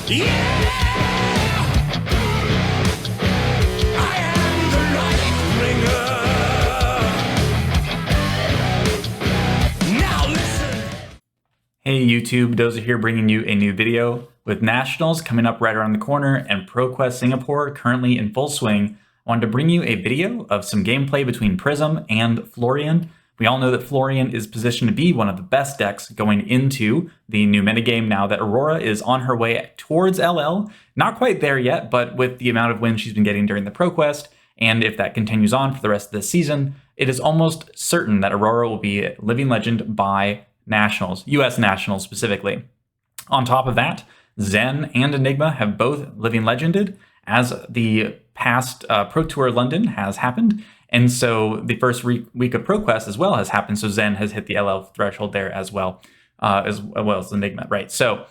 Hey YouTube, Dozer here bringing you a new video. With Nationals coming up right around the corner and ProQuest Singapore currently in full swing, I wanted to bring you a video of some gameplay between Prism and Florian. We all know that Florian is positioned to be one of the best decks going into the new metagame now that Aurora is on her way towards LL. Not quite there yet, but with the amount of wins she's been getting during the ProQuest, and if that continues on for the rest of the season, it is almost certain that Aurora will be Living Legend by Nationals, US Nationals specifically. On top of that, Zen and Enigma have both Living Legended, as the past Pro Tour London has happened, and so the first week of ProQuest as well has happened, so Zen has hit the LL threshold there as well as Enigma, right? So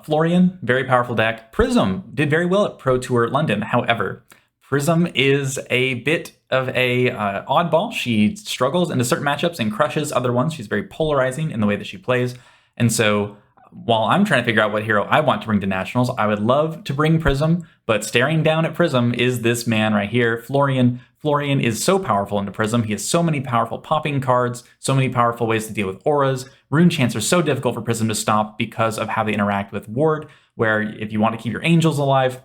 Florian, very powerful deck. Prism did very well at Pro Tour London, however, Prism is a bit of a oddball. She struggles into certain matchups and crushes other ones. She's very polarizing in the way that she plays. And so while I'm trying to figure out what hero I want to bring to Nationals, I would love to bring Prism, but staring down at Prism is this man right here, Florian. Florian is so powerful into Prism. He has so many powerful popping cards, so many powerful ways to deal with auras. Rune chants are so difficult for Prism to stop because of how they interact with Ward, where if you want to keep your angels alive,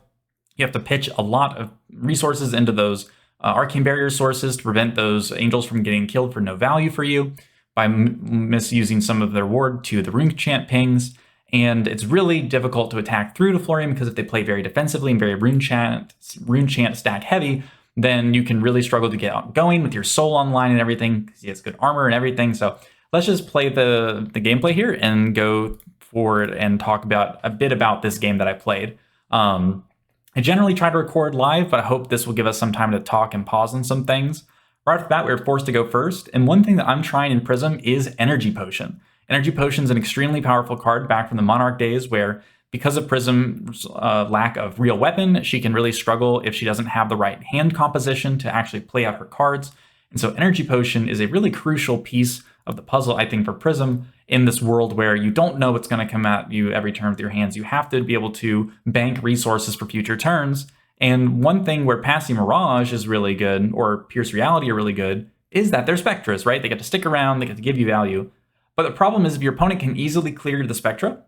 you have to pitch a lot of resources into those arcane barrier sources to prevent those angels from getting killed for no value for you by misusing some of their ward to the rune chant pings. And it's really difficult to attack through to Florian because if they play very defensively and very rune chant stack heavy, then you can really struggle to get going with your soul online and everything because he has good armor and everything. So let's just play the gameplay here and go forward and talk about a bit about this game that I played. I generally try to record live, but I hope this will give us some time to talk and pause on some things. Right off the bat, we were forced to go first, and one thing that I'm trying in Prism is Energy Potion. Energy Potion is an extremely powerful card back from the Monarch days where, because of Prism's lack of real weapon, she can really struggle if she doesn't have the right hand composition to actually play out her cards. And so Energy Potion is a really crucial piece of the puzzle, I think, for Prism in this world where you don't know what's going to come at you every turn with your hands. You have to be able to bank resources for future turns. And one thing where Passing Mirage is really good, or Pierce Reality are really good, is that they're Spectras, right? They get to stick around, they get to give you value. But the problem is if your opponent can easily clear the Spectra,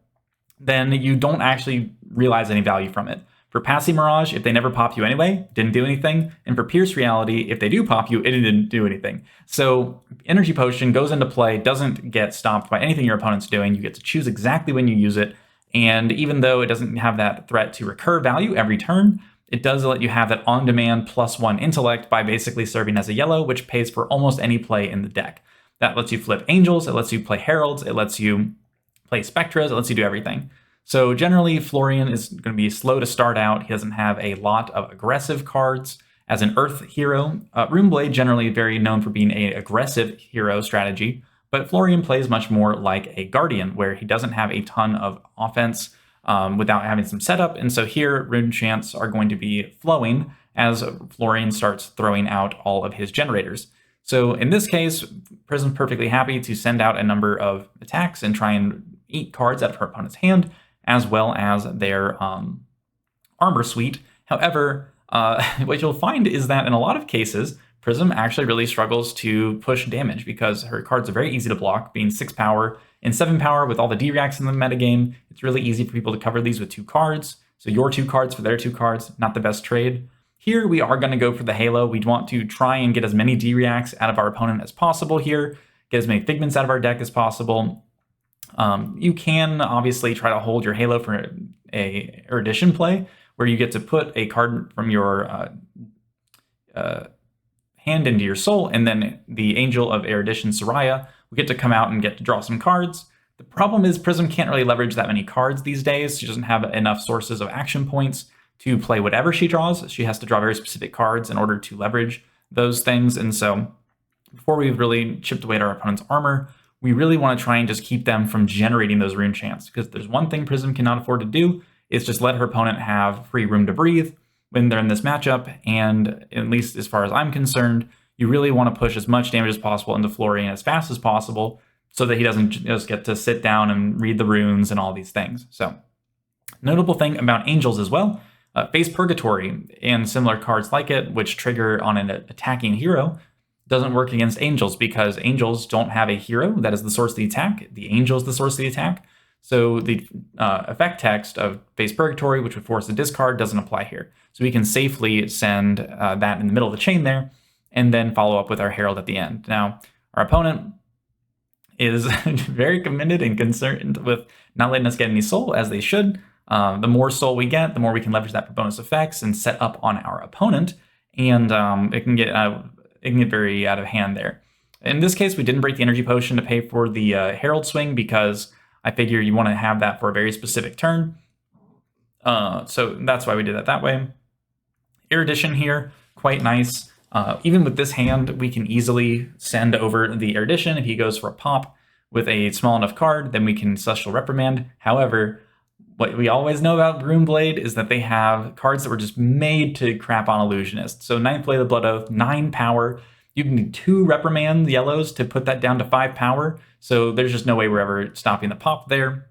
then you don't actually realize any value from it. For Passing Mirage, if they never pop you anyway, didn't do anything. And for Pierce Reality, if they do pop you, it didn't do anything. So Energy Potion goes into play, doesn't get stopped by anything your opponent's doing. You get to choose exactly when you use it. And even though it doesn't have that threat to recur value every turn, it does let you have that on-demand +1 intellect by basically serving as a yellow, which pays for almost any play in the deck. That lets you flip Angels, it lets you play Heralds, it lets you play Spectras, it lets you do everything. So generally, Florian is going to be slow to start out. He doesn't have a lot of aggressive cards. As an Earth hero, Runeblade generally very known for being an aggressive hero strategy, but Florian plays much more like a Guardian, where he doesn't have a ton of offense without having some setup. And so here, rune chants are going to be flowing as Florian starts throwing out all of his generators. So in this case, Prism's perfectly happy to send out a number of attacks and try and eat cards out of her opponent's hand, as well as their armor suite. However, what you'll find is that in a lot of cases, Prism actually really struggles to push damage because her cards are very easy to block, being 6 power and 7 power with all the D-reacts in the metagame. It's really easy for people to cover these with 2 cards. So your 2 cards for their 2 cards, not the best trade. Here we are going to go for the Halo. We want to try and get as many D-reacts out of our opponent as possible here, get as many Figments out of our deck as possible. You can obviously try to hold your Halo for a Erudition play, where you get to put a card from your hand into your soul, and then the Angel of Erudition, Soraya, will get to come out and get to draw some cards. The problem is Prism can't really leverage that many cards these days. She doesn't have enough sources of action points to play whatever she draws. She has to draw very specific cards in order to leverage those things. And so before we've really chipped away at our opponent's armor, we really want to try and just keep them from generating those rune chants, because there's one thing Prism cannot afford to do is just let her opponent have free room to breathe when they're in this matchup. And at least as far as I'm concerned, you really want to push as much damage as possible into Florian as fast as possible so that he doesn't just get to sit down and read the runes and all these things. So Notable thing about Angels as well, Face Purgatory and similar cards like it, which trigger on an attacking hero, doesn't work against Angels because Angels don't have a hero that is the source of the attack. The Angel is the source of the attack. So the effect text of Face Purgatory, which would force a discard, doesn't apply here. So we can safely send that in the middle of the chain there, and then follow up with our Herald at the end. Now, our opponent is very committed and concerned with not letting us get any soul, as they should. The more soul we get, the more we can leverage that for bonus effects and set up on our opponent, and it can get very out of hand there. In this case, we didn't break the energy potion to pay for the Herald swing because I figure you want to have that for a very specific turn. So that's why we did it that way. Erudition here, quite nice. Even with this hand, we can easily send over the Erudition. If he goes for a pop with a small enough card, then we can Celestial Reprimand. However, what we always know about Broomblade is that they have cards that were just made to crap on Illusionist. So 9th Blade of the Blood Oath, 9 power. You can do 2 Reprimand yellows to put that down to 5 power. So there's just no way we're ever stopping the pop there.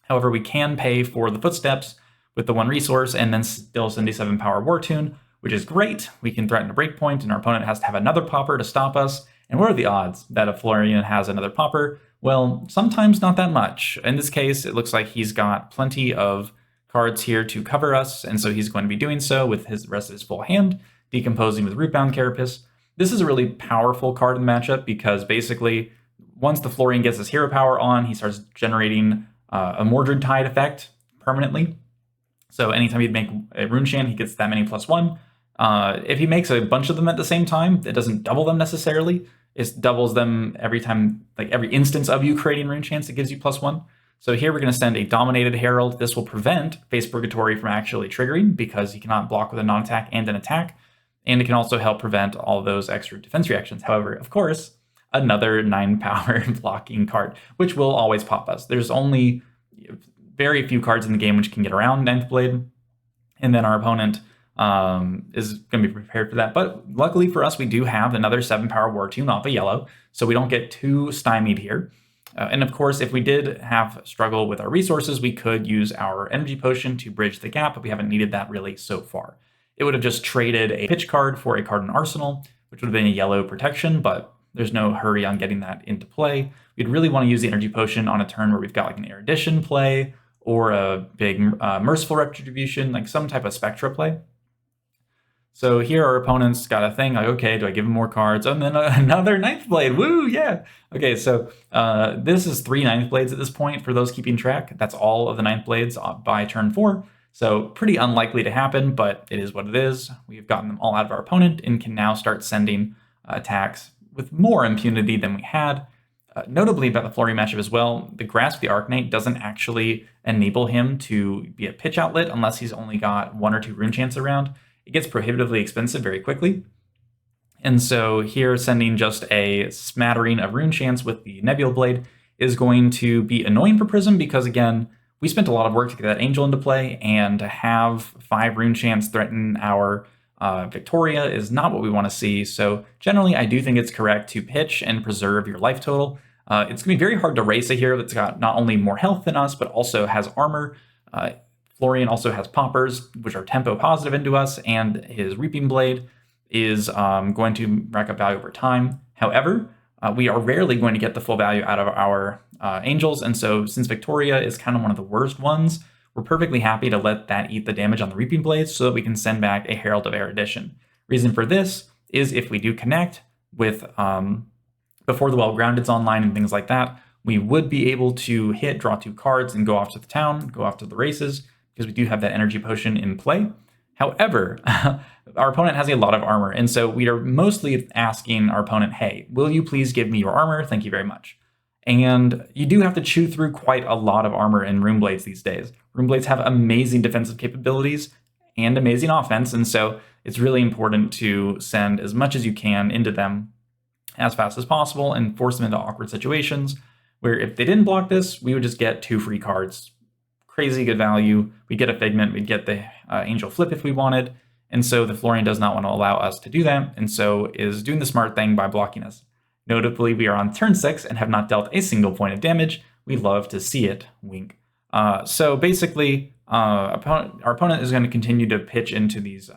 However, we can pay for the Footsteps with the 1 resource and then still 77 power War Tune, which is great. We can threaten a breakpoint and our opponent has to have another popper to stop us. And what are the odds that a Florian has another popper? Well, sometimes not that much. In this case, it looks like he's got plenty of cards here to cover us, and so he's going to be doing so with the rest of his full hand, decomposing with Rootbound Carapace. This is a really powerful card in the matchup because basically, once the Florian gets his hero power on, he starts generating a Mordred Tide effect permanently. So anytime he'd make a Rune Chant, he gets that many +1. If he makes a bunch of them at the same time, it doesn't double them necessarily. It doubles them every time, like every instance of you creating Rune Chants, it gives you +1. So here we're going to send a Dominated Herald. This will prevent Face Purgatory from actually triggering because he cannot block with a non-attack and an attack. And it can also help prevent all those extra defense reactions. However, of course, another 9 power blocking card, which will always pop us. There's only very few cards in the game which can get around 9th Blade. And then our opponent is going to be prepared for that. But luckily for us, we do have another 7 power War Tune off a yellow, so we don't get too stymied here. And of course, if we did have struggle with our resources, we could use our energy potion to bridge the gap, but we haven't needed that really so far. It would have just traded a pitch card for a card in Arsenal, which would have been a yellow protection, but there's no hurry on getting that into play. We'd really want to use the energy potion on a turn where we've got like an Erudition play or a big Merciful Retribution, like some type of Spectra play. So here our opponent's got a thing like, okay, do I give him more cards? Oh, and then another 9th Blade, woo, yeah. Okay, so this is 3 9th Blades at this point for those keeping track. That's all of the 9th Blades by turn 4. So pretty unlikely to happen, but it is what it is. We've gotten them all out of our opponent and can now start sending attacks with more impunity than we had. Notably about the Florian matchup as well, the Grasp of the Arcanite doesn't actually enable him to be a pitch outlet unless he's only got 1 or 2 Rune Chants around. It gets prohibitively expensive very quickly. And so here sending just a smattering of Rune Chants with the Nebula Blade is going to be annoying for Prism because, again, we spent a lot of work to get that Angel into play, and to have 5 Rune Chants threaten our Victoria is not what we want to see. So generally, I do think it's correct to pitch and preserve your life total. It's going to be very hard to race a hero that's got not only more health than us, but also has armor. Florian also has poppers, which are tempo positive into us, and his Reaping Blade is going to rack up value over time. However, we are rarely going to get the full value out of our Angels, and so since Victoria is kind of one of the worst ones, we're perfectly happy to let that eat the damage on the Reaping Blades so that we can send back a Herald of Erudition. Reason for this is if we do connect with before the Well-Grounded's online and things like that, we would be able to hit, draw 2 cards, and go off to the town, go off to the races, because we do have that energy potion in play. However, our opponent has a lot of armor, and so we are mostly asking our opponent, hey, will you please give me your armor? Thank you very much. And you do have to chew through quite a lot of armor in Rune Blades these days. Rune Blades have amazing defensive capabilities and amazing offense, and so it's really important to send as much as you can into them as fast as possible and force them into awkward situations where if they didn't block this, we would just get 2 free cards. Crazy good value. We'd get a Figment, we'd get the Angel Flip if we wanted, and so the Florian does not want to allow us to do that, and so is doing the smart thing by blocking us. Notably, we are on turn 6 and have not dealt a single point of damage. We love to see it, wink. So basically, our opponent is going to continue to pitch into these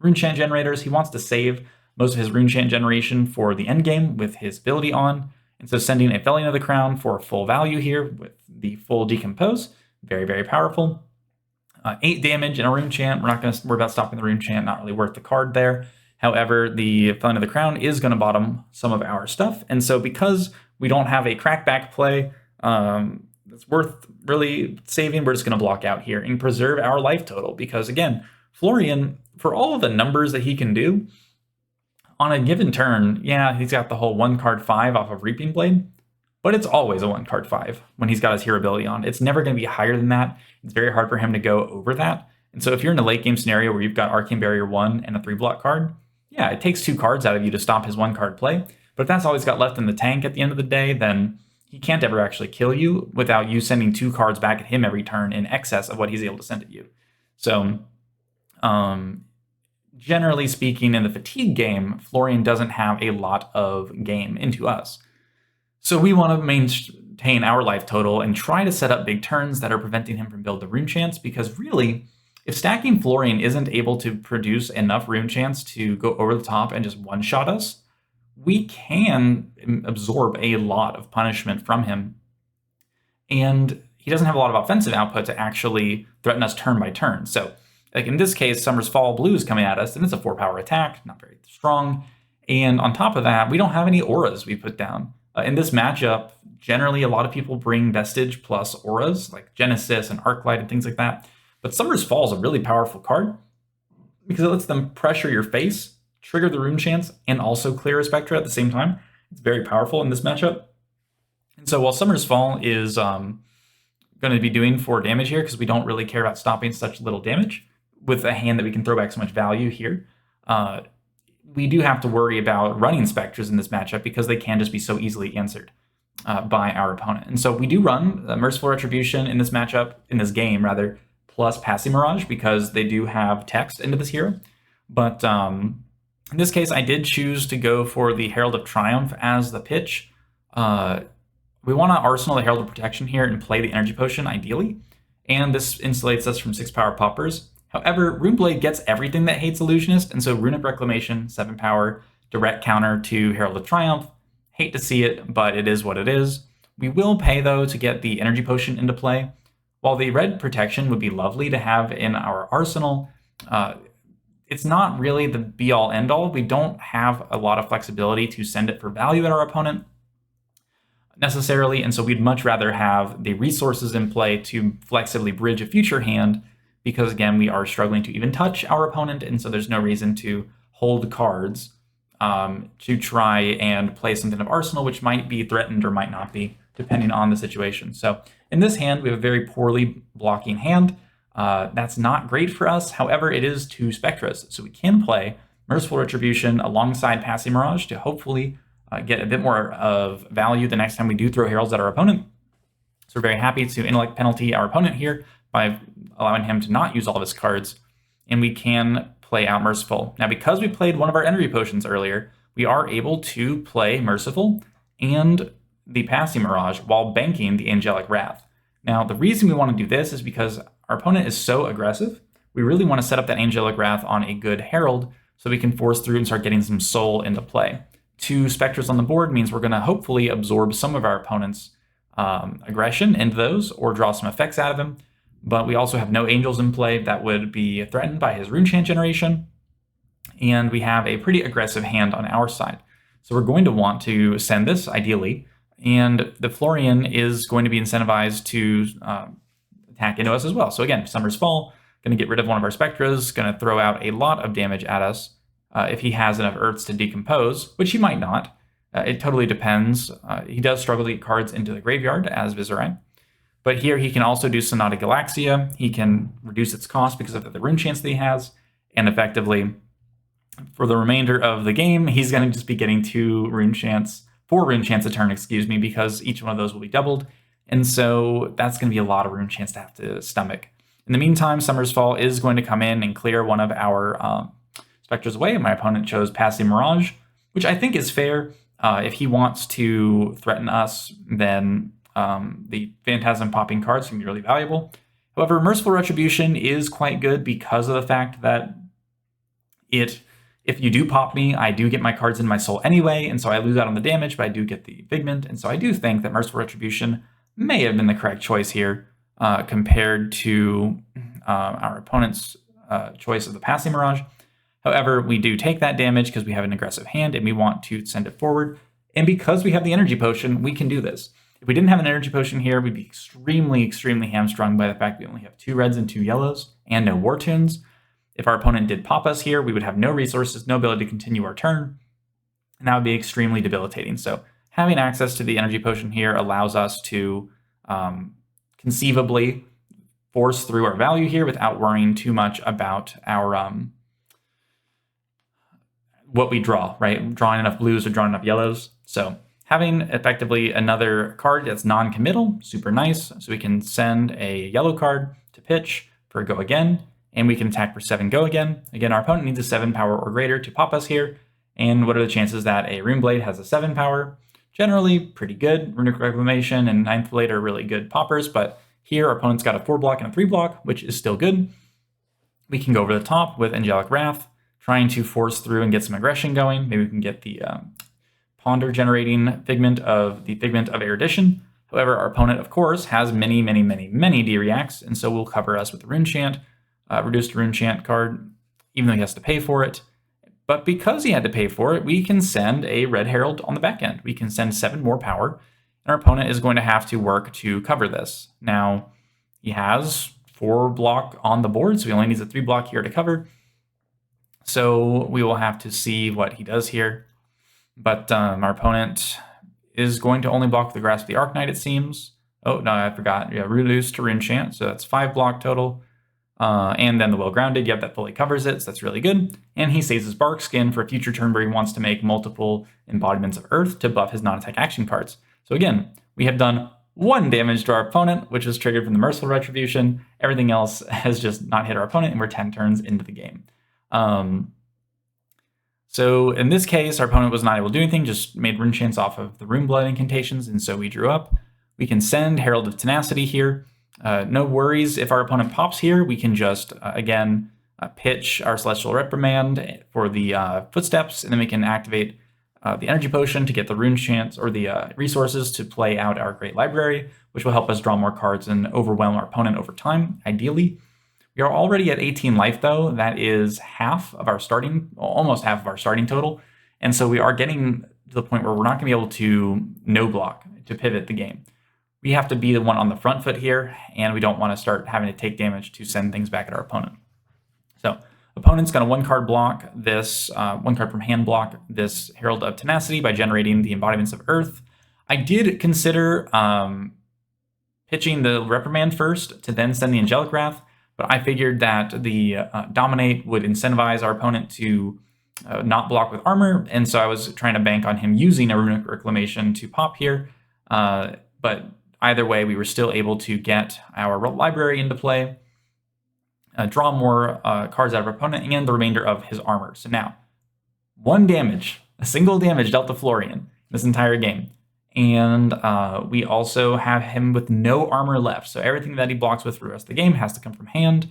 rune chant generators. He wants to save most of his rune chant generation for the end game with his ability on. And so sending a Felling of the Crown for full value here with the full decompose, very, very powerful. 8 damage in a rune chant. We're not going to worry about stopping the rune chant, not really worth the card there. However, the Felling of the Crown is going to bottom some of our stuff. And so because we don't have a crackback play that's worth really saving, we're just going to block out here and preserve our life total. Because again, Florian, for all of the numbers that he can do, on a given turn, yeah, he's got the whole 1-card 5 off of Reaping Blade, but it's always a 1-card 5 when he's got his hero ability on. It's never going to be higher than that. It's very hard for him to go over that. And so if you're in a late game scenario where you've got Arcane Barrier 1 and a 3-block card, yeah, it takes 2 cards out of you to stop his 1-card play. But if that's all he's got left in the tank at the end of the day, then he can't ever actually kill you without you sending 2 cards back at him every turn in excess of what he's able to send at you. So, generally speaking, in the fatigue game, Florian doesn't have a lot of game into us. So we want to maintain our life total and try to set up big turns that are preventing him from building the rune chants, because really, if stacking Florian isn't able to produce enough rune chants to go over the top and just one-shot us, we can absorb a lot of punishment from him. And he doesn't have a lot of offensive output to actually threaten us turn by turn. So like in this case, Summer's Fall Blue is coming at us, and it's a 4-power attack, not very strong. And on top of that, we don't have any auras we put down. In this matchup, generally a lot of people bring Vestige plus auras, like Genesis and Arclight and things like that. But Summer's Fall is a really powerful card because it lets them pressure your face, trigger the rune chants, and also clear a Spectra at the same time. It's very powerful in this matchup. And so while Summer's Fall is going to be doing 4 damage here because we don't really care about stopping such little damage, with a hand that we can throw back so much value here, we do have to worry about running Spectras in this matchup because they can just be so easily answered by our opponent. And so we do run Merciful Retribution in this matchup, in this game rather, plus Passing Mirage because they do have text into this hero. But in this case, I did choose to go for the Herald of Triumph as the pitch. We want to arsenal the Herald of Protection here and play the Energy Potion ideally. And this insulates us from 6-power poppers. However, Runeblade gets everything that hates Illusionist, and so Runic Reclamation, 7-power, direct counter to Herald of Triumph. Hate to see it, but it is what it is. We will pay, though, to get the Energy Potion into play. While the red protection would be lovely to have in our arsenal, it's not really the be-all, end-all. We don't have a lot of flexibility to send it for value at our opponent necessarily, and so we'd much rather have the resources in play to flexibly bridge a future hand, because again, we are struggling to even touch our opponent, and so there's no reason to hold cards to try and play something of Arsenal, which might be threatened or might not be, depending on the situation. So in this hand, we have a very poorly blocking hand. That's not great for us. However, it is 2 Spectras, so we can play Merciful Retribution alongside Passing Mirage to hopefully get a bit more of value the next time we do throw Heralds at our opponent. So we're very happy to intellect penalty our opponent here by allowing him to not use all of his cards, and we can play out Merciful. Now, because we played one of our Energy Potions earlier, we are able to play Merciful and the Passing Mirage while banking the Angelic Wrath. Now, the reason we want to do this is because our opponent is so aggressive, we really want to set up that Angelic Wrath on a good Herald so we can force through and start getting some soul into play. 2 Spectres on the board means we're going to hopefully absorb some of our opponent's aggression into those or draw some effects out of him. But we also have no angels in play that would be threatened by his rune chant generation. And we have a pretty aggressive hand on our side. So we're going to want to send this, ideally. And the Florian is going to be incentivized to attack into us as well. So again, Summer's Fall, going to get rid of one of our Spectras, going to throw out a lot of damage at us if he has enough Earths to decompose, which he might not. It totally depends. He does struggle to get cards into the graveyard as Viserai. But here he can also do Sonata Galaxia. He can reduce its cost because of the rune chance that he has. And effectively, for the remainder of the game, he's going to just be getting 4 rune chants a turn, because each one of those will be doubled. And so that's going to be a lot of rune chants to have to stomach. In the meantime, Summer's Fall is going to come in and clear one of our Spectres away. My opponent chose Passing Mirage, which I think is fair. If he wants to threaten us, then the Phantasm popping cards can be really valuable. However, Merciful Retribution is quite good because of the fact that if you do pop me, I do get my cards in my soul anyway, and so I lose out on the damage, but I do get the Figment, and so I do think that Merciful Retribution may have been the correct choice here compared to our opponent's choice of the Passing Mirage. However, we do take that damage because we have an aggressive hand and we want to send it forward. And because we have the Energy Potion, we can do this. If we didn't have an Energy Potion here, we'd be extremely, extremely hamstrung by the fact we only have 2 reds and 2 yellows and no War Tunes. If our opponent did pop us here, we would have no resources, no ability to continue our turn, and that would be extremely debilitating. So having access to the Energy Potion here allows us to conceivably force through our value here without worrying too much about our what we draw, right? Drawing enough blues or drawing enough yellows. So having effectively another card that's non-committal, super nice. So we can send a yellow card to pitch for go again, and we can attack for 7 go again. Again, our opponent needs a 7 power or greater to pop us here. And what are the chances that a Rune Blade has a 7 power? Generally pretty good. Runic Reclamation and Ninth Blade are really good poppers, but here our opponent's got a 4 block and a 3 block, which is still good. We can go over the top with Angelic Wrath, trying to force through and get some aggression going. Maybe we can get the Ponder generating Figment of Erudition. However, our opponent, of course, has many, many, many, many D-Reacts, and so will cover us with the Rune Chant, reduced Rune Chant card, even though he has to pay for it. But because he had to pay for it, we can send a Red Herald on the back end. We can send 7 more power, and our opponent is going to have to work to cover this. Now, he has 4 block on the board, so he only needs a 3 block here to cover. So we will have to see what he does here. But our opponent is going to only block the Grasp of the Arcanite, it seems. Oh, no, I forgot. Yeah, reduced to Rune Chant, so that's 5 block total. And then the Well Grounded, yep, that fully covers it, so that's really good. And he saves his Bark Skin for a future turn where he wants to make multiple embodiments of Earth to buff his non-attack action cards. So again, we have done 1 damage to our opponent, which was triggered from the Merciful Retribution. Everything else has just not hit our opponent, and we're 10 turns into the game. So in this case, our opponent was not able to do anything, just made Rune Chants off of the Rune Blood incantations, and so we drew up. We can send Herald of Tenacity here. No worries if our opponent pops here. We can just, again, pitch our Celestial Reprimand for the Footsteps, and then we can activate the Energy Potion to get the Rune Chants or the resources to play out our Great Library, which will help us draw more cards and overwhelm our opponent over time, ideally. We are already at 18 life, though. That is almost half of our starting total. And so we are getting to the point where we're not going to be able to no block to pivot the game. We have to be the one on the front foot here, and we don't want to start having to take damage to send things back at our opponent. So opponent's going to 1-card block this, 1 card from hand block this Herald of Tenacity by generating the Embodiments of Earth. I did consider pitching the Reprimand first to then send the Angelic Wrath, but I figured that the Dominate would incentivize our opponent to not block with armor, and so I was trying to bank on him using a Runic Reclamation to pop here. But either way, we were still able to get our library into play, draw more cards out of our opponent, and the remainder of his armor. So now, 1 damage, a single damage dealt to Florian this entire game. And we also have him with no armor left. So everything that he blocks with for the rest of the game has to come from hand.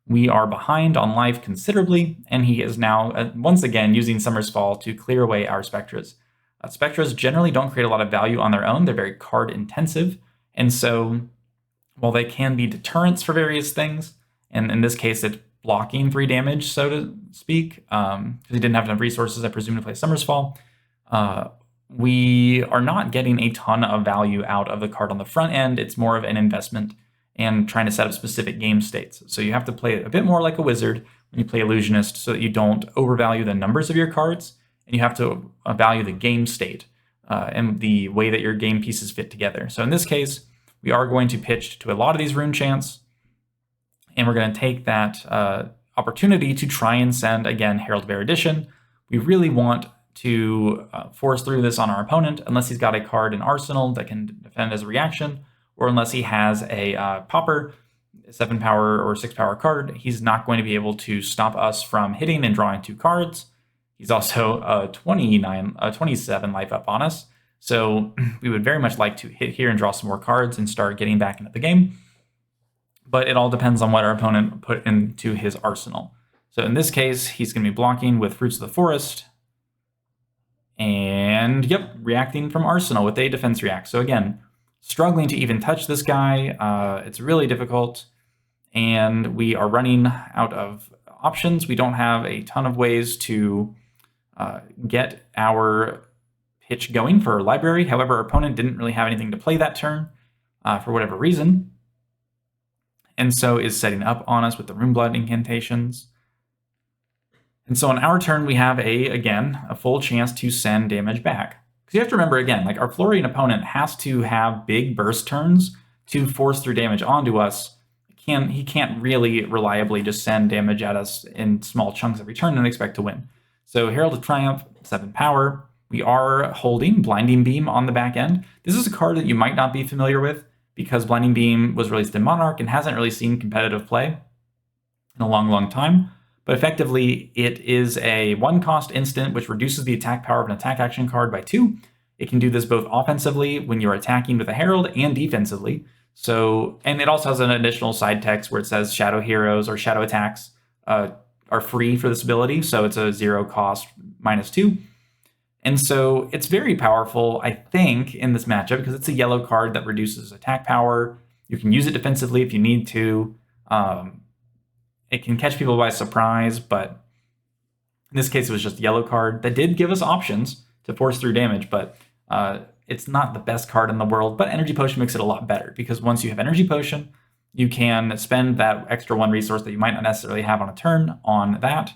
We are behind on life considerably, and he is now, once again, using Summer's Fall to clear away our Spectras. Spectras generally don't create a lot of value on their own. They're very card intensive. And so while they can be deterrents for various things, and in this case, it's blocking 3 damage, so to speak, because he didn't have enough resources, I presume, to play Summer's Fall, we are not getting a ton of value out of the card on the front end. It's more of an investment and trying to set up specific game states. So you have to play a bit more like a wizard when you play Illusionist so that you don't overvalue the numbers of your cards, and you have to value the game state and the way that your game pieces fit together. So in this case, we are going to pitch to a lot of these Rune Chants, and we're going to take that opportunity to try and send, again, Herald of Erudition. We really want to force through this on our opponent, unless he's got a card in Arsenal that can defend as a reaction, or unless he has a Popper, 7 power or 6 power card. He's not going to be able to stop us from hitting and drawing 2 cards. He's also 27 life up on us. So we would very much like to hit here and draw some more cards and start getting back into the game. but it all depends on what our opponent put into his arsenal. So in this case, he's going to be blocking with Fruits of the Forest, and yep, reacting from Arsenal with a defense react. So again, struggling to even touch this guy. It's really difficult, and we are running out of options. We don't have a ton of ways to get our pitch going for our library. However, our opponent didn't really have anything to play that turn for whatever reason, and so is setting up on us with the Runeblood incantations. And so on our turn, we have again, a full chance to send damage back. Because you have to remember, again, like our Florian opponent has to have big burst turns to force through damage onto us. He can't really reliably just send damage at us in small chunks every turn and expect to win. So Herald of Triumph, 7 power. We are holding Blinding Beam on the back end. This is a card that you might not be familiar with because Blinding Beam was released in Monarch and hasn't really seen competitive play in a long, long time. But effectively, it is a 1-cost instant which reduces the attack power of an attack action card by 2. It can do this both offensively when you're attacking with a Herald and defensively. So, and it also has an additional side text where it says Shadow Heroes or Shadow Attacks are free for this ability. So it's a 0-cost -2. And so it's very powerful, I think, in this matchup because it's a yellow card that reduces attack power. You can use it defensively if you need to. It can catch people by surprise, but in this case, it was just a yellow card that did give us options to force through damage, but it's not the best card in the world. But Energy Potion makes it a lot better because once you have Energy Potion, you can spend that extra 1 resource that you might not necessarily have on a turn on that.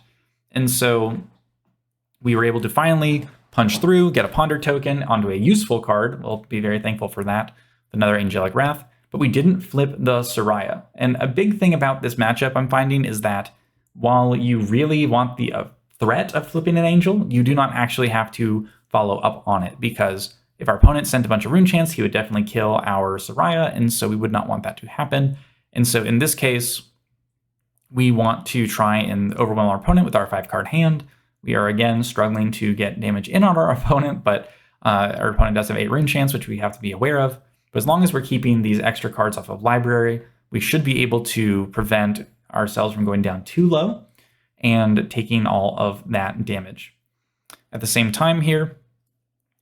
And so we were able to finally punch through, get a Ponder token onto a useful card. We'll be very thankful for that. Another Angelic Wrath. But we didn't flip the Soraya. And a big thing about this matchup I'm finding is that while you really want the threat of flipping an Angel, you do not actually have to follow up on it, because if our opponent sent a bunch of Rune Chants, he would definitely kill our Soraya, and so we would not want that to happen. And so in this case, we want to try and overwhelm our opponent with our 5-card hand. We are again struggling to get damage in on our opponent, but our opponent does have 8 Rune Chants, which we have to be aware of. But as long as we're keeping these extra cards off of library, we should be able to prevent ourselves from going down too low and taking all of that damage. At the same time here,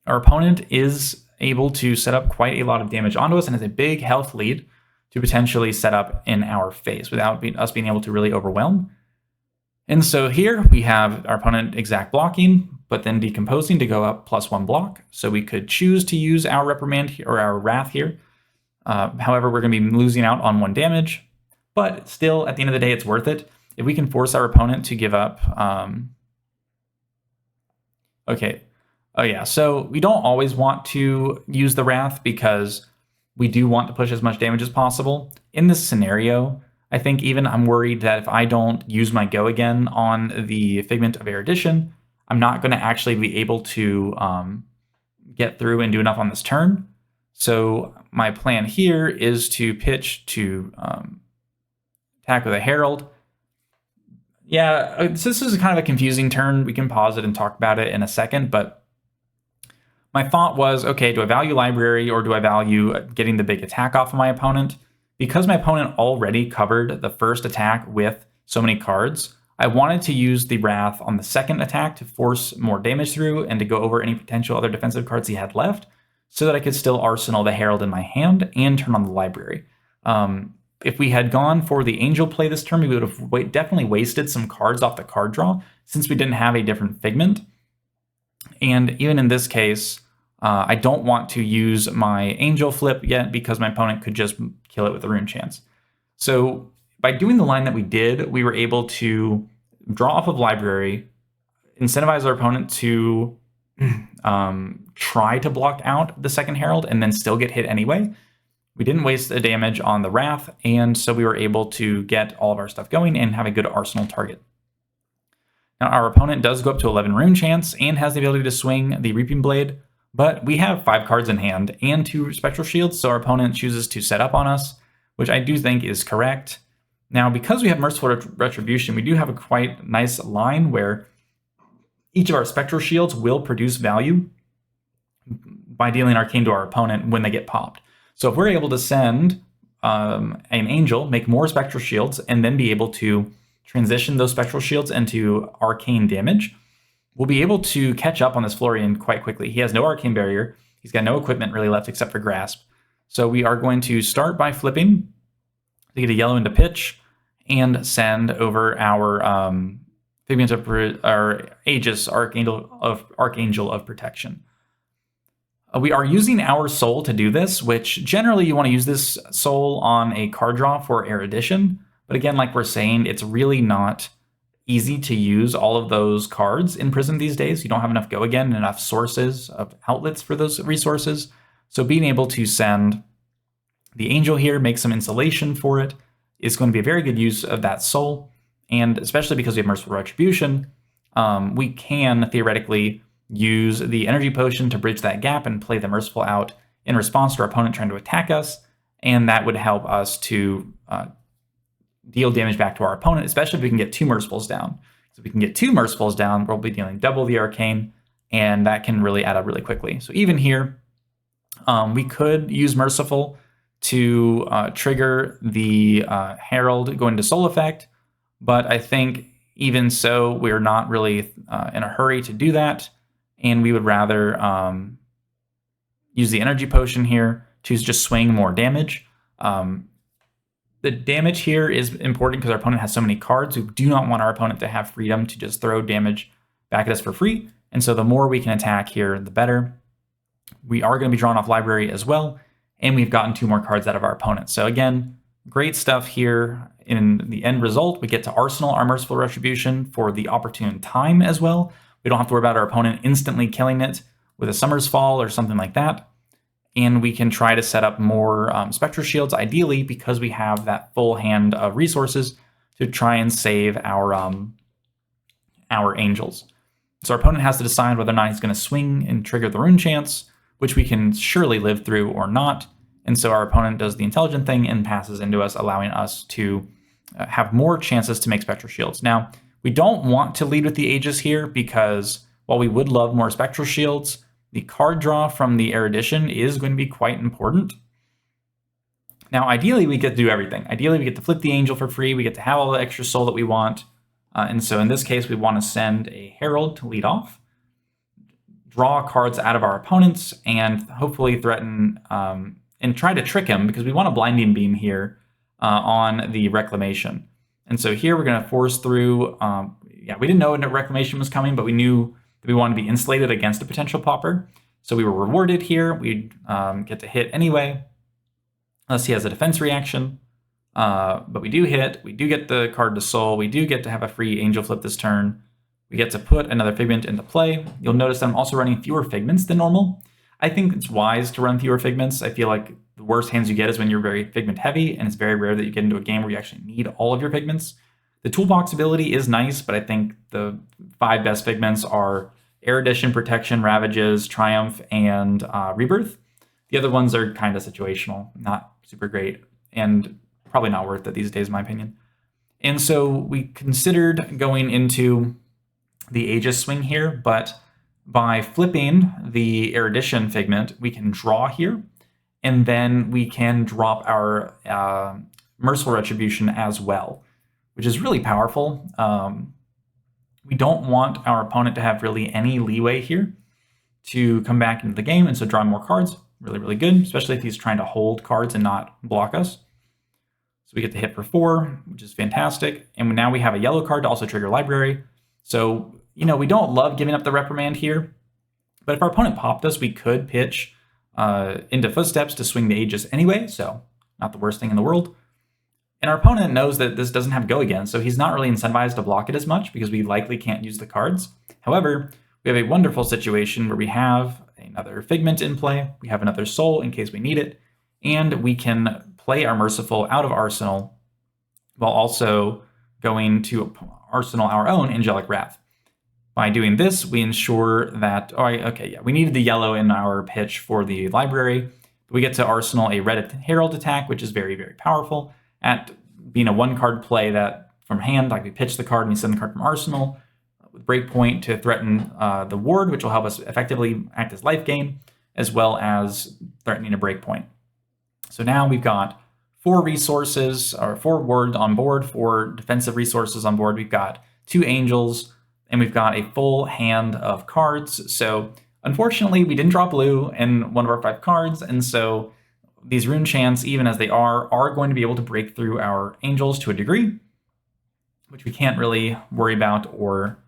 our opponent is able to set up quite a lot of damage onto us and has a big health lead to potentially set up in our face without us being able to really overwhelm. And so here we have our opponent exact blocking, but then decomposing to go up +1 block. So we could choose to use our reprimand or our wrath here. However, we're going to be losing out on 1 damage, but still at the end of the day, it's worth it. If we can force our opponent to give up. Okay. Oh yeah. So we don't always want to use the wrath because we do want to push as much damage as possible. In this scenario, I think even I'm worried that if I don't use my go again on the Figment of Erudition, I'm not going to actually be able to get through and do enough on this turn. So my plan here is to pitch to attack with a Herald. Yeah, this is kind of a confusing turn. We can pause it and talk about it in a second, but my thought was, okay, do I value library or do I value getting the big attack off of my opponent? Because my opponent already covered the first attack with so many cards, I wanted to use the Wrath on the second attack to force more damage through and to go over any potential other defensive cards he had left so that I could still arsenal the Herald in my hand and turn on the library. If we had gone for the Angel play this turn, we would have definitely wasted some cards off the card draw since we didn't have a different Figment. And even in this case, I don't want to use my Angel flip yet because my opponent could just kill it with a Rune Chance. So by doing the line that we did, we were able to draw off of library, incentivize our opponent to try to block out the second Herald and then still get hit anyway. We didn't waste the damage on the Wrath, and so we were able to get all of our stuff going and have a good arsenal target. Now our opponent does go up to 11 Rune Chance and has the ability to swing the Reaping Blade, but we have 5 cards in hand and 2 Spectral Shields, so our opponent chooses to set up on us, which I do think is correct. Now, because we have Merciful Retribution, we do have a quite nice line where each of our Spectral Shields will produce value by dealing Arcane to our opponent when they get popped. So if we're able to send an Angel, make more Spectral Shields, and then be able to transition those Spectral Shields into arcane damage, we'll be able to catch up on this Florian quite quickly. He has no Arcane Barrier. He's got no equipment really left except for Grasp. So we are going to start by flipping to get a yellow into pitch and send over our Figment of our Aegis, Archangel of Protection. We are using our soul to do this, which generally you want to use this soul on a card draw for Erudition. But again, like we're saying, it's really not easy to use all of those cards in Prism these days. You don't have enough go again, enough sources of outlets for those resources. So being able to send the Angel here, make some insulation for it, is going to be a very good use of that soul. And especially because we have Merciful Retribution, we can theoretically use the energy potion to bridge that gap and play the Merciful out in response to our opponent trying to attack us. And that would help us to deal damage back to our opponent, especially if we can get 2 Mercifuls down. So if we can get 2 Mercifuls down, we'll be dealing double the Arcane, and that can really add up really quickly. So even here, we could use Merciful to trigger the Herald going to Soul Effect, but I think even so, we're not really in a hurry to do that, and we would rather use the Energy Potion here to just swing more damage. The damage here is important because our opponent has so many cards. We do not want our opponent to have freedom to just throw damage back at us for free, and so the more we can attack here, the better. We are going to be drawn off library as well, and we've gotten 2 more cards out of our opponent. So again, great stuff here. In the end result, we get to arsenal our Merciful Retribution for the opportune time as well. We don't have to worry about our opponent instantly killing it with a Summer's Fall or something like that. And we can try to set up more Spectral Shields, ideally, because we have that full hand of resources to try and save our Angels. So our opponent has to decide whether or not he's going to swing and trigger the Rune Chance, which we can surely live through or not. And so our opponent does the intelligent thing and passes into us, allowing us to have more chances to make Spectral Shields. Now, we don't want to lead with the Aegis here because while we would love more Spectral Shields, the card draw from the Erudition is going to be quite important. Now, ideally, we get to do everything. Ideally, we get to flip the Angel for free. We get to have all the extra soul that we want. And so in this case, we want to send a Herald to lead off, draw cards out of our opponents, and hopefully threaten and try to trick him, because we want a Blinding Beam here on the Reclamation. And so here we're going to force through, we didn't know a Reclamation was coming, but we knew that we wanted to be insulated against a potential popper. So we were rewarded here. We'd get to hit anyway, unless he has a defense reaction. But we do hit, we do get the card to soul, we do get to have a free Angel flip this turn. We get to put another Figment into play. You'll notice that I'm also running fewer Figments than normal. I think it's wise to run fewer Figments. I feel like the worst hands you get is when you're very Figment heavy, and it's very rare that you get into a game where you actually need all of your Figments. The Toolbox ability is nice, but I think the 5 best Figments are Erudition, Protection, Ravages, Triumph, and Rebirth. The other ones are kind of situational, not super great, and probably not worth it these days, in my opinion. And so we considered going into the Aegis swing here, but by flipping the Erudition Figment, we can draw here, and then we can drop our Merciful Retribution as well, which is really powerful. We don't want our opponent to have really any leeway here to come back into the game, and so drawing more cards, really, really good, especially if he's trying to hold cards and not block us. So we get to hit for 4, which is fantastic. And now we have a yellow card to also trigger library. So, you know, we don't love giving up the reprimand here, but if our opponent popped us, we could pitch into Footsteps to swing the Aegis anyway, so not the worst thing in the world. And our opponent knows that this doesn't have go again, so he's not really incentivized to block it as much because we likely can't use the cards. However, we have a wonderful situation where we have another Figment in play, we have another Soul in case we need it, and we can play our Merciful out of Arsenal while also going to Arsenal our own Angelic Wrath. By doing this, we ensure that, we needed the yellow in our pitch for the library. We get to Arsenal a Red Herald attack, which is very, very powerful at being a 1-card play that from hand, like we pitch the card and we send the card from Arsenal with Breakpoint to threaten the Ward, which will help us effectively act as life gain, as well as threatening a Breakpoint. So now we've got 4 resources, or 4 ward on board, 4 defensive resources on board. We've got 2 angels, and we've got a full hand of cards. So unfortunately, we didn't draw blue in one of our 5 cards, and so these rune chants, even as they are going to be able to break through our angels to a degree, which we can't really worry about or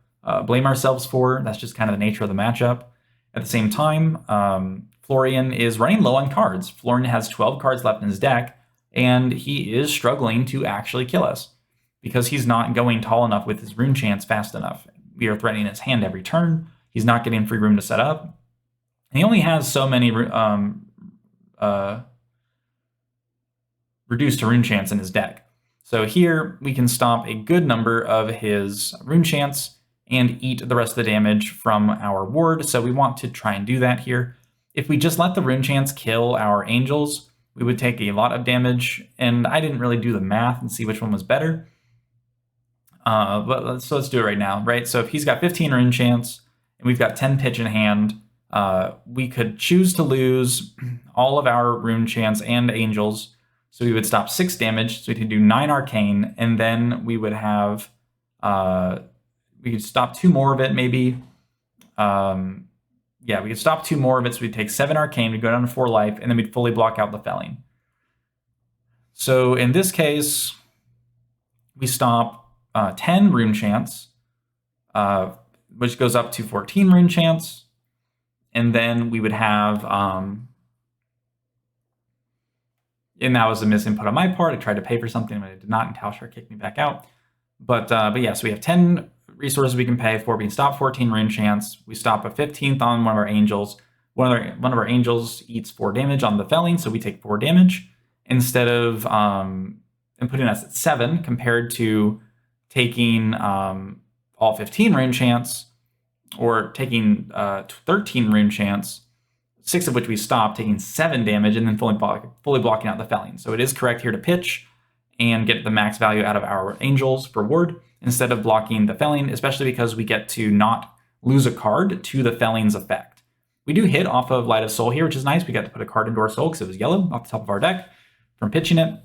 blame ourselves for. That's just kind of the nature of the matchup. At the same time, Florian is running low on cards. Florian has 12 cards left in his deck, and he is struggling to actually kill us because he's not going tall enough with his rune chants fast enough. We are threatening his hand every turn. He's not getting free room to set up. And he only has so many reduced to rune chants in his deck. So here we can stop a good number of his rune chants and eat the rest of the damage from our ward. So we want to try and do that here. If we just let the rune chants kill our angels, we would take a lot of damage, and I didn't really do the math and see which one was better. But let's do it right now, right? So if he's got 15 rune chants and we've got 10 pitch in hand, we could choose to lose all of our rune chants and angels. So we would stop 6 damage, so we could do 9 arcane, and then we would have, we could stop 2 more of it maybe. Yeah, we could stop 2 more of it, so we'd take 7 arcane, we'd go down to 4 life, and then we'd fully block out the felling. So in this case, we stop 10 rune chants, which goes up to 14 rune chants, and then we would have, and that was a misinput on my part. I tried to pay for something, but I did not, and Talshar kicked me back out. But yeah, so we have 10 resources we can pay for. We can stop 14 rune chants. We stop a 15th on one of our angels. One of our angels eats 4 damage on the felling, so we take 4 damage instead of and putting us at 7 compared to taking all 15 rune chants or taking 13 rune chants, 6 of which we stopped, taking 7 damage, and then fully blocking out the felling. So it is correct here to pitch and get the max value out of our angels for ward instead of blocking the felling, especially because we get to not lose a card to the felling's effect. We do hit off of Light of Soul here, which is nice. We got to put a card into our soul because it was yellow off the top of our deck from pitching it.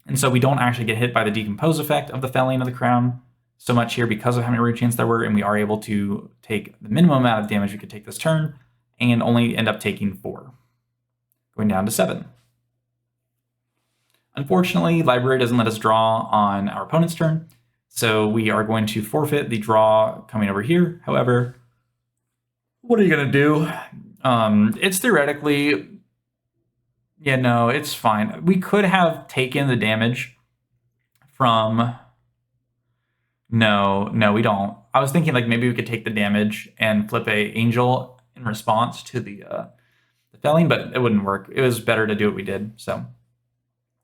And so we don't actually get hit by the decompose effect of the felling of the crown so much here because of how many rune chants there were, and we are able to take the minimum amount of damage we could take this turn and only end up taking 4, going down to 7. Unfortunately, Library doesn't let us draw on our opponent's turn, so we are going to forfeit the draw coming over here. However, what are you going to do? It's theoretically, yeah, no, it's fine. We could have taken the damage from, no, we don't. I was thinking like maybe we could take the damage and flip a angel in response to the felling, but it wouldn't work. It was better to do what we did, so.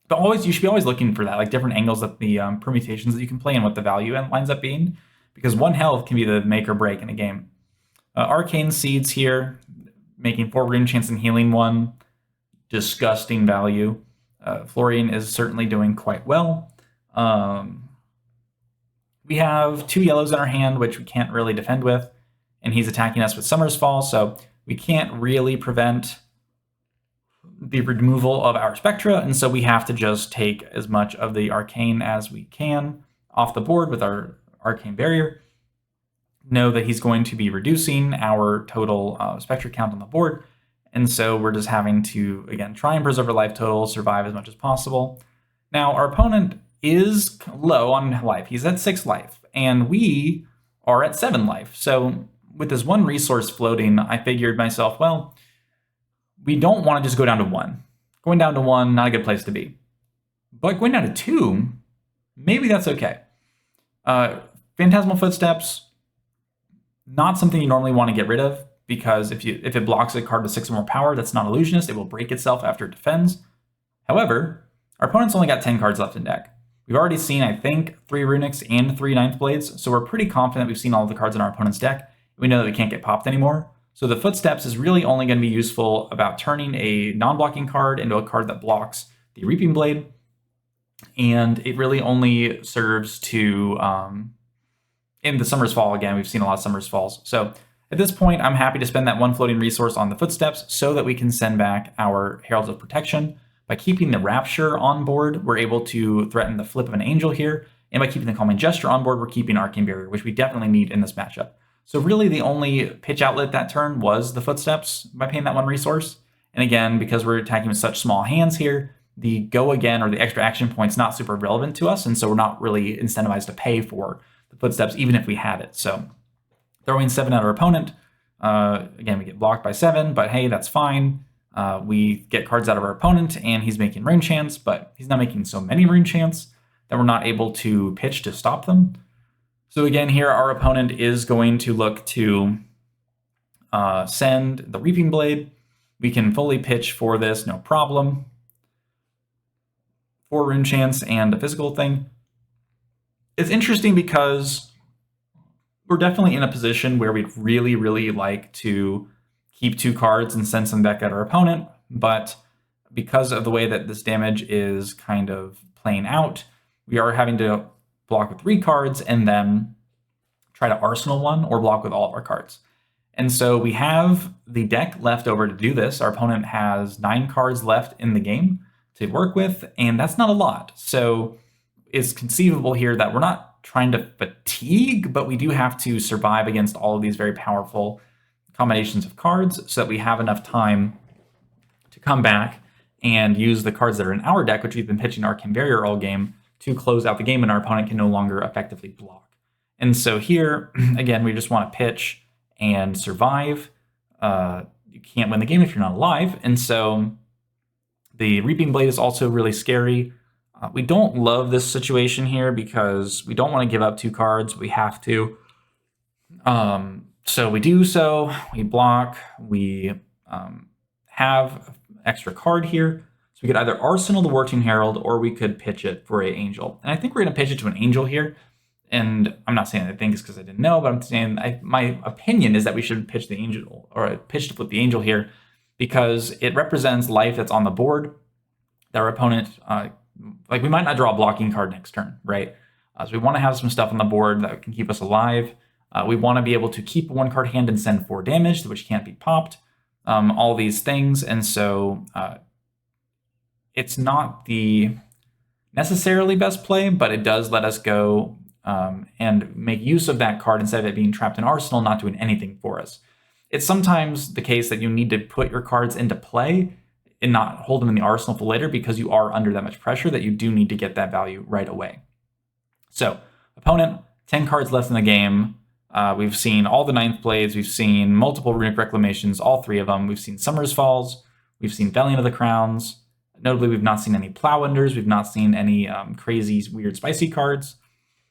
But always, you should be always looking for that, like different angles of the permutations that you can play and what the value lines up being, because 1 health can be the make or break in a game. Arcane Seeds here, making 4 rune chants and healing 1. Disgusting value. Florian is certainly doing quite well. We have 2 yellows in our hand, which we can't really defend with, and he's attacking us with Summer's Fall, so we can't really prevent the removal of our Spectra, and so we have to just take as much of the Arcane as we can off the board with our Arcane Barrier. Know that he's going to be reducing our total Spectra count on the board, and so we're just having to, again, try and preserve our life total, survive as much as possible. Now, our opponent is low on life. He's at 6 life, and we are at 7 life. So with this 1 resource floating, I figured myself, well, we don't want to just go down to 1. Going down to 1, not a good place to be. But going down to 2, maybe that's okay. Phantasmal Footsteps, not something you normally want to get rid of, because if it blocks a card with 6 or more power that's not illusionist, it will break itself after it defends. However, our opponent's only got 10 cards left in deck. We've already seen, I think, 3 Runics and 3 Ninth Blades, so we're pretty confident we've seen all of the cards in our opponent's deck. We know that we can't get popped anymore. So the Footsteps is really only going to be useful about turning a non-blocking card into a card that blocks the Reaping Blade, and it really only serves to, in the Summer's Fall, again, we've seen a lot of Summer's Falls. So at this point, I'm happy to spend that 1 floating resource on the Footsteps so that we can send back our Heralds of Protection By keeping the Rapture on board, we're able to threaten the flip of an Angel here, and by keeping the Calming Gesture on board, we're keeping Arcane Barrier, which we definitely need in this matchup. So really the only pitch outlet that turn was the Footsteps by paying that 1 resource. And again, because we're attacking with such small hands here, the go again or the extra action point's not super relevant to us, and so we're not really incentivized to pay for the Footsteps even if we had it. So throwing 7 at our opponent, again, we get blocked by 7, but hey, that's fine. We get cards out of our opponent, and he's making Rune Chants, but he's not making so many Rune Chants that we're not able to pitch to stop them. So again, here our opponent is going to look to send the Reaping Blade. We can fully pitch for this, no problem. 4 Rune Chants and a physical thing. It's interesting because we're definitely in a position where we'd really, really like to keep 2 cards and send some back at our opponent, but because of the way that this damage is kind of playing out, we are having to block with 3 cards and then try to arsenal 1 or block with all of our cards. And so we have the deck left over to do this. Our opponent has 9 cards left in the game to work with, and that's not a lot. So it's conceivable here that we're not trying to fatigue, but we do have to survive against all of these very powerful combinations of cards so that we have enough time to come back and use the cards that are in our deck, which we've been pitching Arcane Barrier all game, to close out the game, and our opponent can no longer effectively block. And so here, again, we just want to pitch and survive. You can't win the game if you're not alive. And so the Reaping Blade is also really scary. We don't love this situation here because we don't want to give up 2 cards. We have to. So we do so. We block. We have extra card here. So we could either Arsenal the Working Herald or we could pitch it for an Angel. And I think we're going to pitch it to an Angel here. And I'm not saying I think it's because I didn't know, but I'm saying my opinion is that we should pitch the Angel or pitch to flip the Angel here because it represents life that's on the board that our opponent, like we might not draw a blocking card next turn, right? So we want to have some stuff on the board that can keep us alive. We want to be able to keep a 1 card hand and send 4 damage, which can't be popped. All these things, and so it's not the necessarily best play, but it does let us go and make use of that card instead of it being trapped in Arsenal, not doing anything for us. It's sometimes the case that you need to put your cards into play and not hold them in the arsenal for later because you are under that much pressure that you do need to get that value right away. So, opponent, 10 cards left in the game. We've seen all the 9th Blades. We've seen multiple Runic Reclamations, all 3 of them. We've seen Summer's Falls. We've seen Valiant of the Crowns. Notably, we've not seen any Plowenders. We've not seen any crazy, weird, spicy cards.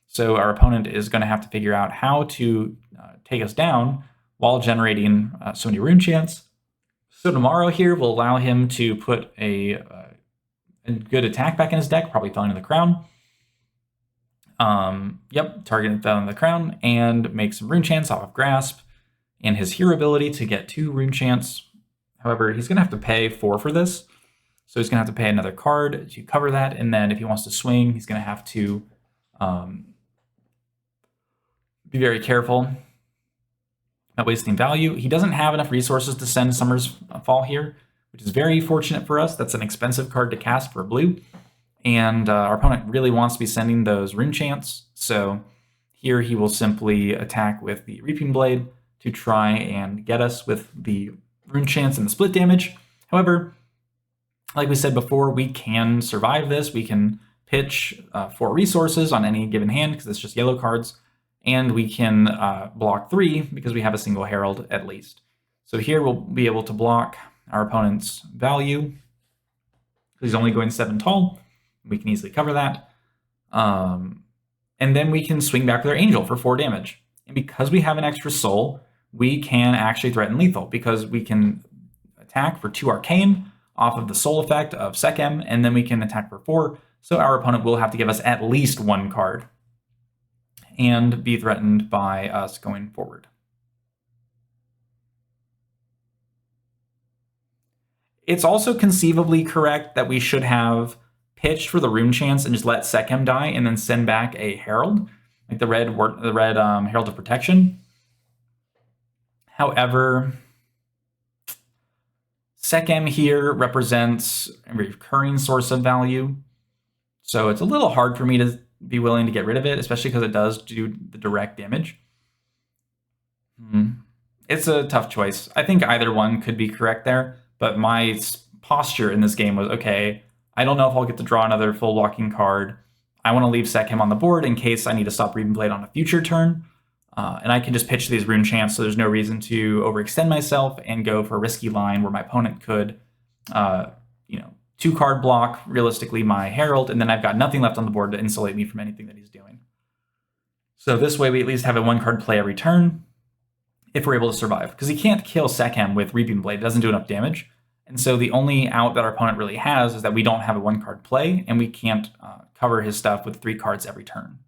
So our opponent is going to have to figure out how to take us down while generating so many Rune Chants. So tomorrow here will allow him to put a good attack back in his deck, probably Valiant of the Crown. Target Valiant of the Crown and make some Rune Chants off of Grasp and his hero ability to get 2 Rune Chants. However, he's going to have to pay 4 for this. So he's going to have to pay another card to cover that. And then if he wants to swing, he's going to have to be very careful not wasting value. He doesn't have enough resources to send Summer's Fall here, which is very fortunate for us. That's an expensive card to cast for blue. And our opponent really wants to be sending those Rune Chants. So here he will simply attack with the Reaping Blade to try and get us with the Rune Chants and the split damage. However, like we said before, we can survive this. We can pitch 4 resources on any given hand because it's just yellow cards. And we can block 3 because we have a single Herald at least. So here we'll be able to block our opponent's value. He's only going 7 tall. We can easily cover that. And then we can swing back with our Angel for 4 damage. And because we have an extra soul, we can actually threaten lethal because we can attack for 2 Arcane off of the soul effect of Sechem, and then we can attack for 4. So our opponent will have to give us at least 1 card and be threatened by us going forward. It's also conceivably correct that we should have pitched for the Rune Chants and just let Sechem die and then send back a Herald, like the red Herald of Protection. However, Sec-M here represents a recurring source of value. So it's a little hard for me to be willing to get rid of it, especially because it does do the direct damage. It's a tough choice. I think either one could be correct there, but my posture in this game was, okay, I don't know if I'll get to draw another full blocking card. I want to leave Sec-M on the board in case I need to stop Reaping Blade on a future turn. And I can just pitch these rune chants, so there's no reason to overextend myself and go for a risky line where my opponent could, 2-card block, realistically, my Herald, and then I've got nothing left on the board to insulate me from anything that he's doing. So this way we at least have a 1-card play every turn, if we're able to survive. Because he can't kill Sec-M with Reaping Blade, it doesn't do enough damage. And so the only out that our opponent really has is that we don't have a 1-card play, and we can't cover his stuff with 3 cards every turn.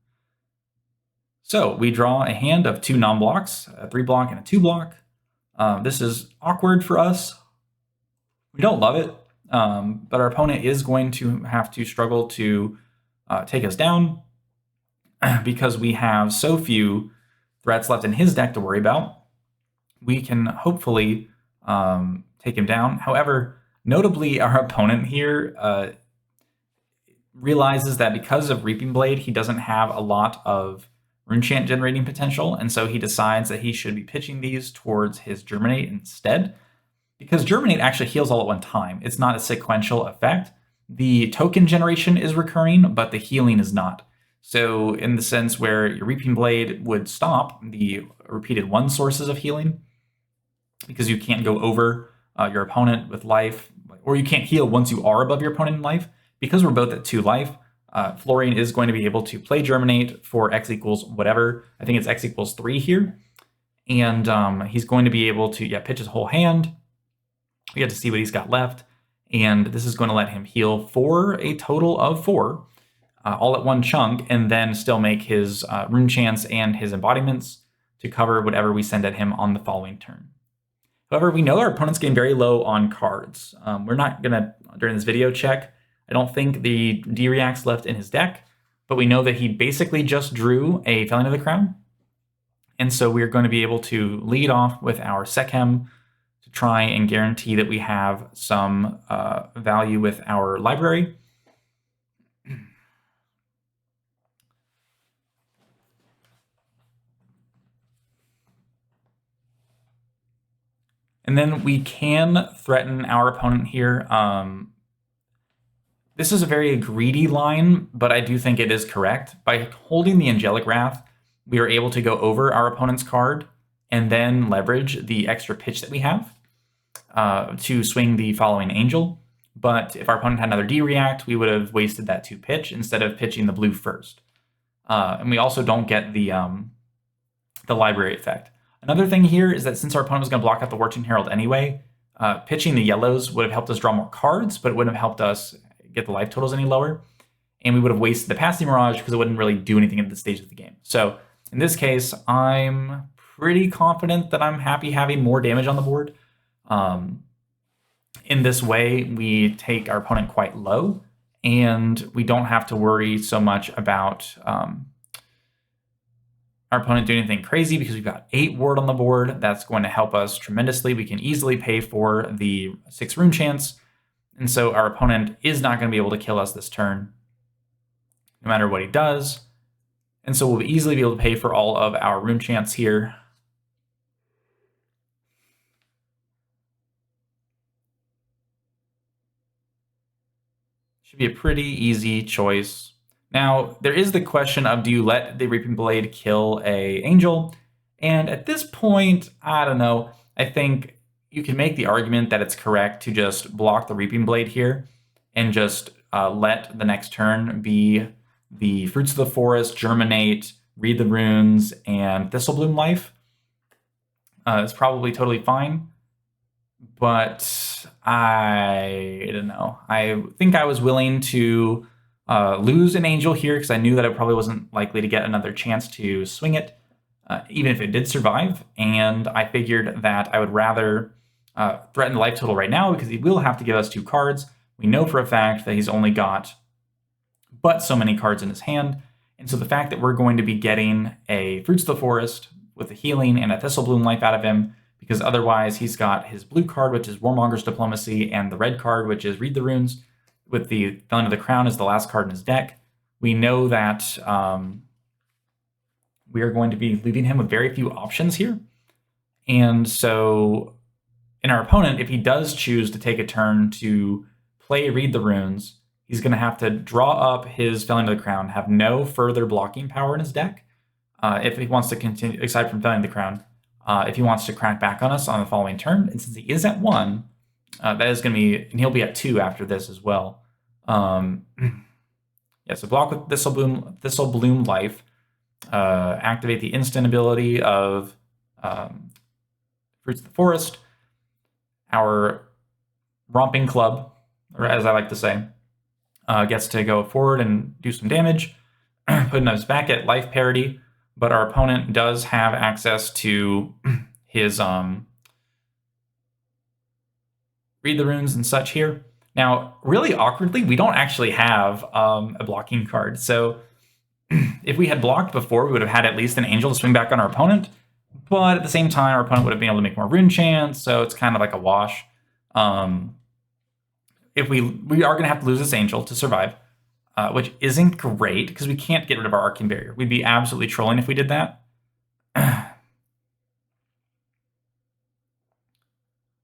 So we draw a hand of 2 non-blocks, a 3-block and a 2-block. This is awkward for us. We don't love it, but our opponent is going to have to struggle to take us down because we have so few threats left in his deck to worry about. We can hopefully take him down. However, notably, our opponent here realizes that because of Reaping Blade, he doesn't have a lot of Runechant generating potential, and so he decides that he should be pitching these towards his Germinate instead, because Germinate actually heals all at one time. It's not a sequential effect. The token generation is recurring, but the healing is not. So in the sense where your Reaping Blade would stop the repeated 1 sources of healing, because you can't go over your opponent with life, or you can't heal once you are above your opponent in life. Because we're both at 2 life, Florian is going to be able to play Germinate for X equals whatever. I think it's X equals 3 here. And he's going to be able to pitch his whole hand. We get to see what he's got left. And this is going to let him heal for a total of 4, all at one chunk, and then still make his rune chants and his embodiments to cover whatever we send at him on the following turn. However, we know our opponent's getting very low on cards. We're not going to, during this video, check. I don't think the D-React's left in his deck, but we know that he basically just drew a Felling of the Crown. And so we're going to be able to lead off with our Sec-M to try and guarantee that we have some value with our library. And then we can threaten our opponent here. This is a very greedy line, but I do think it is correct. By holding the Angelic Wrath, we are able to go over our opponent's card and then leverage the extra pitch that we have to swing the following Angel. But if our opponent had another D-React, we would have wasted that 2 pitch instead of pitching the blue first. And we also don't get the library effect. Another thing here is that since our opponent was going to block out the Wartune Herald anyway, pitching the yellows would have helped us draw more cards, but it wouldn't have helped us get the life totals any lower. And we would have wasted the Passing Mirage because it wouldn't really do anything at this stage of the game. So in this case, I'm pretty confident that I'm happy having more damage on the board. In this way, we take our opponent quite low, and we don't have to worry so much about our opponent doing anything crazy because we've got 8 ward on the board. That's going to help us tremendously. We can easily pay for the 6 rune chants, and so our opponent is not going to be able to kill us this turn, no matter what he does. And so we'll easily be able to pay for all of our rune chants here. Should be a pretty easy choice. Now, there is the question of, do you let the Reaping Blade kill a Angel? And at this point, I don't know. I think you can make the argument that it's correct to just block the Reaping Blade here and just let the next turn be the Fruits of the Forest, Germinate, Read the Runes, and Thistlebloom Life. It's probably totally fine, but I don't know. I think I was willing to lose an Angel here because I knew that I probably wasn't likely to get another chance to swing it, even if it did survive. And I figured that I would rather threaten the life total right now because he will have to give us 2 cards. We know for a fact that he's only got but so many cards in his hand. And so the fact that we're going to be getting a Fruits of the Forest with a healing and a Thistlebloom Life out of him because otherwise he's got his blue card, which is Warmonger's Diplomacy, and the red card, which is Read the Runes, with the Felon of the Crown as the last card in his deck. We know that we are going to be leaving him with very few options here. And so in our opponent, if he does choose to take a turn to play Read the Runes, he's going to have to draw up his Felon of the Crown, have no further blocking power in his deck. If he wants to continue, aside from Felon of the Crown, if he wants to crack back on us on the following turn, and since he is at 1, that is going to be, and he'll be at 2 after this as well. Yeah, so block with Thistle Bloom Life, activate the instant ability of Fruits of the Forest. Our Romping Club, or as I like to say, gets to go forward and do some damage, putting us back at life parity, but our opponent does have access to his Read the Runes and such here. Now, really awkwardly, we don't actually have a blocking card. So if we had blocked before, we would have had at least an Angel to swing back on our opponent. But at the same time, our opponent would have been able to make more rune chance. So it's kind of like a wash. If we are going to have to lose this Angel to survive, which isn't great because we can't get rid of our Arcane Barrier. We'd be absolutely trolling if we did that.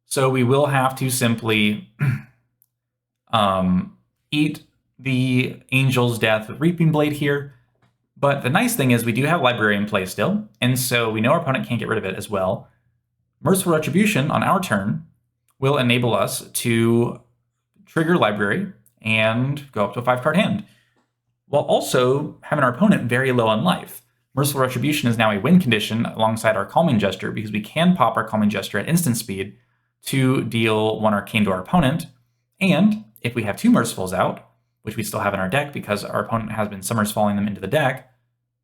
So we will have to simply eat the Angel's death with Reaping Blade here. But the nice thing is we do have Librarian play still, and so we know our opponent can't get rid of it as well. Merciful Retribution on our turn will enable us to trigger Library and go up to a 5-card hand, while also having our opponent very low on life. Merciful Retribution is now a win condition alongside our Calming Gesture, because we can pop our Calming Gesture at instant speed to deal 1 arcane to our opponent. And if we have 2 Mercifuls out, which we still have in our deck because our opponent has been Summers Falling them into the deck,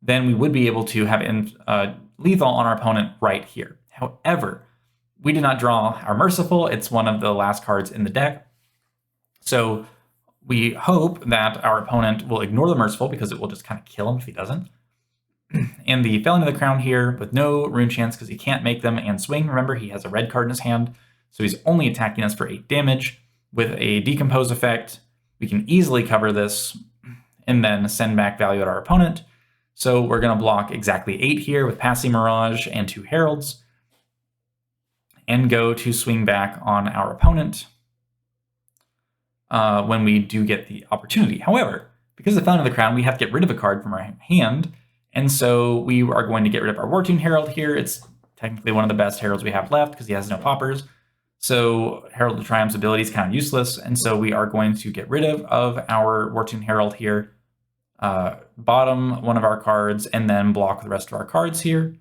then we would be able to have lethal on our opponent right here. However, we did not draw our Merciful. It's one of the last cards in the deck. So we hope that our opponent will ignore the Merciful because it will just kind of kill him if he doesn't. And the Felon of the Crown here with no rune chance because he can't make them and swing. Remember, he has a red card in his hand, so he's only attacking us for 8 damage. With a Decompose effect, we can easily cover this and then send back value at our opponent. So we're going to block exactly 8 here with Passing Mirage and 2 Heralds, and go to swing back on our opponent when we do get the opportunity. However, because of the Felon of the Crown, we have to get rid of a card from our hand, and so we are going to get rid of our Wartune Herald here. It's technically one of the best Heralds we have left because he has no poppers. So Herald of Triumph's ability is kind of useless, and so we are going to get rid of our Wartune Herald here, bottom one of our cards, and then block the rest of our cards here.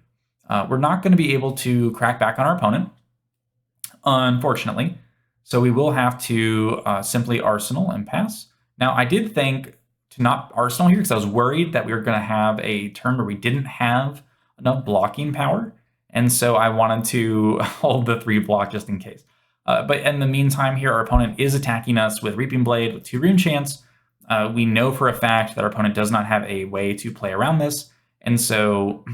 We're not going to be able to crack back on our opponent, unfortunately, so we will have to simply Arsenal and pass. Now, I did think to not Arsenal here because I was worried that we were going to have a turn where we didn't have enough blocking power, and so I wanted to hold the 3 block just in case. But in the meantime here, our opponent is attacking us with Reaping Blade with 2 rune chance. We know for a fact that our opponent does not have a way to play around this, and so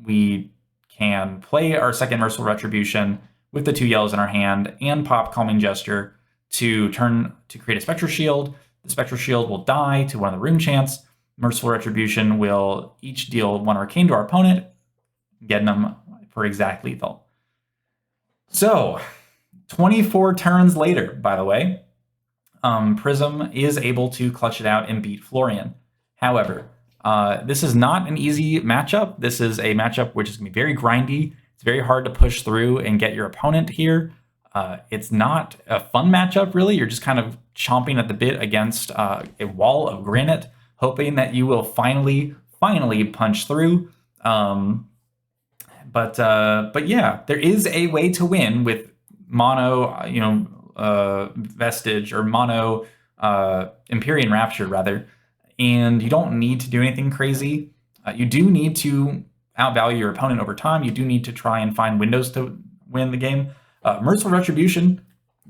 we can play our second Merciful Retribution with the 2 yellows in our hand and pop Calming Gesture to create a Spectral Shield. The Spectral Shield will die to 1 of the rune chance. Merciful Retribution will each deal 1 arcane to our opponent, getting them for exact lethal. So 24 turns later, by the way, Prism is able to clutch it out and beat Florian. However, this is not an easy matchup. This is a matchup which is going to be very grindy. It's very hard to push through and get your opponent here. It's not a fun matchup, really. You're just kind of chomping at the bit against a wall of granite, hoping that you will finally punch through. But yeah, there is a way to win with mono, Vestige, or mono Empyrean Rapture, rather. And you don't need to do anything crazy. You do need to outvalue your opponent over time. You do need to try and find windows to win the game. Merciful Retribution,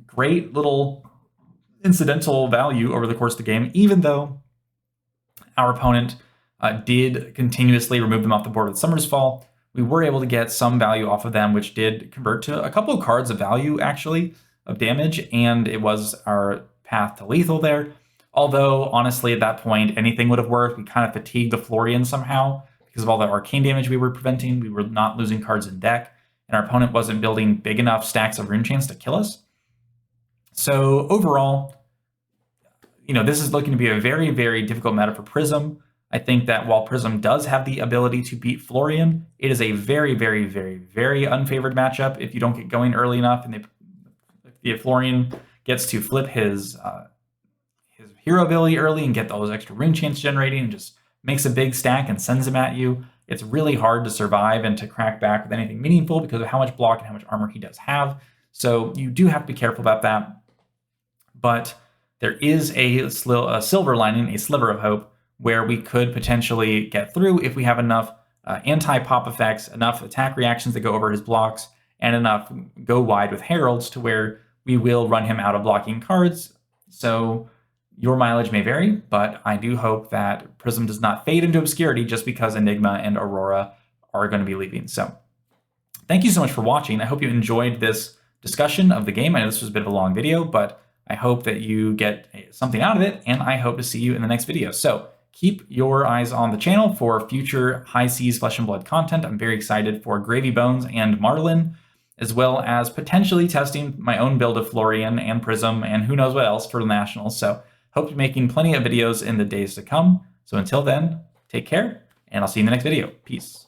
great little incidental value over the course of the game, even though our opponent did continuously remove them off the board with Summer's Fall. we were able to get some value off of them, which did convert to a couple of cards of value, actually, of damage, and it was our path to lethal there. Although, honestly, at that point, anything would have worked. We kind of fatigued the Florian somehow because of all the arcane damage we were preventing. We were not losing cards in deck, and our opponent wasn't building big enough stacks of rune chains to kill us. So overall, this is looking to be a very, very difficult meta for Prism. I think that while Prism does have the ability to beat Florian, it is a very, very, very, very unfavored matchup if you don't get going early enough, and if Florian gets to flip his hero ability early and get those extra rune chains generating and just makes a big stack and sends them at you, it's really hard to survive and to crack back with anything meaningful because of how much block and how much armor he does have. So you do have to be careful about that. But there is a silver lining, a sliver of hope, where we could potentially get through if we have enough anti-pop effects, enough attack reactions that go over his blocks, and enough go wide with heralds to where we will run him out of blocking cards. So your mileage may vary, but I do hope that Prism does not fade into obscurity just because Enigma and Aurora are going to be leaving. So thank you so much for watching. I hope you enjoyed this discussion of the game. I know this was a bit of a long video, but I hope that you get something out of it, and I hope to see you in the next video. So keep your eyes on the channel for future High Seas Flesh and Blood content. I'm very excited for Gravy Bones and Marlin, as well as potentially testing my own build of Florian and Prism and who knows what else for the Nationals. So hope to be making plenty of videos in the days to come. So until then, take care, and I'll see you in the next video. Peace.